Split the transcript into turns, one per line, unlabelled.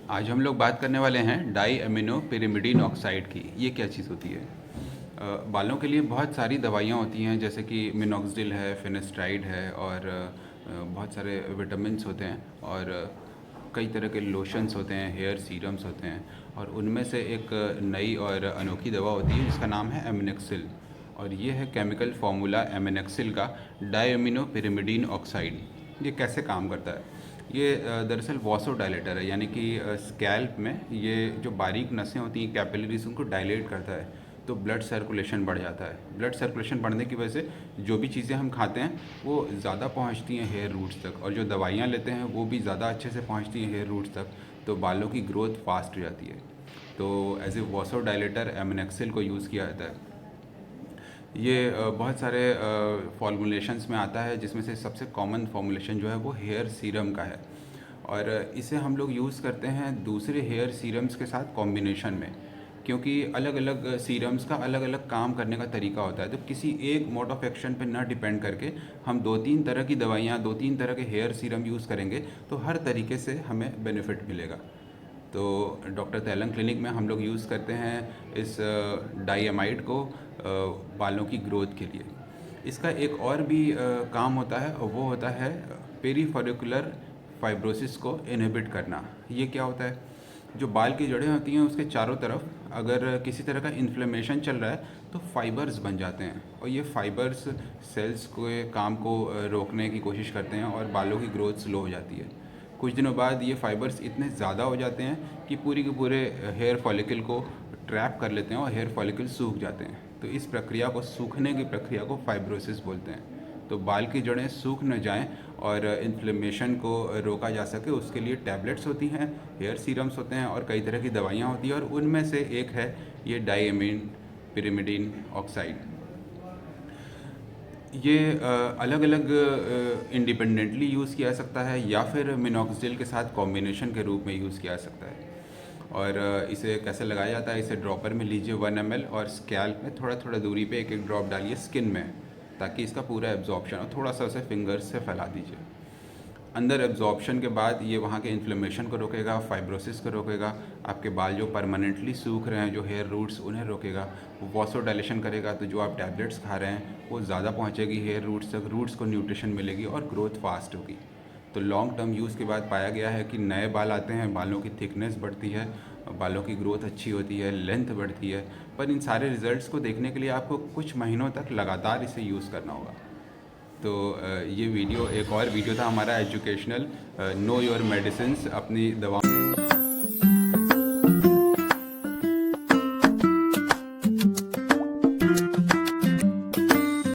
आज हम लोग बात करने वाले हैं डाई अमीनो पिरिमिडीन ऑक्साइड की। ये क्या चीज़ होती है? बालों के लिए बहुत सारी दवाइयाँ होती हैं, जैसे कि मिनॉक्सिडिल है, फिनेस्ट्राइड है, और बहुत सारे विटामिन्स होते हैं, और कई तरह के लोशंस होते हैं, हेयर सीरम्स होते हैं। और उनमें से एक नई और अनोखी दवा होती है जिसका नाम है एमिनेक्सिल, और ये है केमिकल फार्मूला एमिनेक्सिल का डायमिनो पिरिमिडीन ऑक्साइड। ये कैसे काम करता है? ये दरअसल वासोडाइलेटर है, यानी कि स्कैल्प में ये जो बारीक नसें होती हैं, कैपिलरीज, उनको डायलेट करता है, तो ब्लड सर्कुलेशन बढ़ जाता है। ब्लड सर्कुलेशन बढ़ने की वजह से जो भी चीज़ें हम खाते हैं वो ज़्यादा पहुंचती हैं हेयर रूट्स तक, और जो दवाइयाँ लेते हैं वो भी ज़्यादा अच्छे से पहुंचती हैं हेयर रूट्स तक, तो बालों की ग्रोथ फास्ट हो जाती है। तो एज ए वासोडाइलेटर एमिनेक्सिल को यूज़ किया जाता है। ये बहुत सारे फॉर्मूलेशंस में आता है, जिसमें से सबसे कॉमन फॉर्मूलेशन जो है वो हेयर सीरम का है, और इसे हम लोग यूज़ करते हैं दूसरे हेयर सीरम्स के साथ कॉम्बिनेशन में, क्योंकि अलग अलग सीरम्स का अलग अलग काम करने का तरीका होता है। तो किसी एक मोड ऑफ एक्शन पर ना डिपेंड करके हम दो तीन तरह की दवाइयाँ, दो तीन तरह के हेयर सीरम यूज़ करेंगे तो हर तरीके से हमें बेनिफिट मिलेगा। तो डॉक्टर तैलंग क्लिनिक में हम लोग यूज़ करते हैं इस डाइअमाइड को बालों की ग्रोथ के लिए। इसका एक और भी काम होता है, और वो होता है पेरीफॉलिकुलर फाइब्रोसिस को इनहिबिट करना। ये क्या होता है? जो बाल की जड़ें होती हैं उसके चारों तरफ अगर किसी तरह का इन्फ्लेमेशन चल रहा है तो फाइबर्स बन जाते हैं, और ये फाइबर्स सेल्स के काम को रोकने की कोशिश करते हैं, और बालों की ग्रोथ स्लो हो जाती है। कुछ दिनों बाद ये फाइबर्स इतने ज़्यादा हो जाते हैं कि पूरी के पूरे हेयर फॉलिकल को ट्रैप कर लेते हैं, और हेयर फॉलिकल सूख जाते हैं। तो इस प्रक्रिया को, सूखने की प्रक्रिया को फाइब्रोसिस बोलते हैं। तो बाल की जड़ें सूख न जाएं और इन्फ्लेमेशन को रोका जा सके, उसके लिए टैबलेट्स होती हैं, हेयर सीरम्स होते हैं, और कई तरह की दवाइयाँ होती हैं, और उनमें से एक है ये डाइएमिन पिरिमिडीन ऑक्साइड। ये अलग अलग इंडिपेंडेंटली यूज़ किया जा सकता है, या फिर मिनॉक्सिडिल के साथ कॉम्बिनेशन के रूप में यूज़ किया जा सकता है। और इसे कैसे लगाया जाता है? इसे ड्रॉपर में लीजिए 1 ml, और स्कैल्प में थोड़ा थोड़ा दूरी पे एक एक ड्रॉप डालिए स्किन में, ताकि इसका पूरा एब्जॉर्प्शन, और थोड़ा सा उसे फिंगर्स से फैला दीजिए। अंदर एब्जॉर्प्शन के बाद ये वहाँ के इन्फ्लेमेशन को रोकेगा, फाइब्रोसिस को रोकेगा, आपके बाल जो परमानेंटली सूख रहे हैं, जो हेयर रूट्स, उन्हें रोकेगा। वो वासोडाइलेशन करेगा, तो जो आप टैबलेट्स खा रहे हैं वो ज़्यादा पहुँचेगी हेयर रूट्स तक, रूट्स को न्यूट्रिशन मिलेगी और ग्रोथ फास्ट होगी। तो लॉन्ग टर्म यूज़ के बाद पाया गया है कि नए बाल आते हैं, बालों की थिकनेस बढ़ती है, बालों की ग्रोथ अच्छी होती है, लेंथ बढ़ती है। पर इन सारे रिजल्ट्स को देखने के लिए आपको कुछ महीनों तक लगातार इसे यूज़ करना होगा। तो ये वीडियो एक और वीडियो था हमारा एजुकेशनल, नो योर मेडिसिन्स, अपनी दवा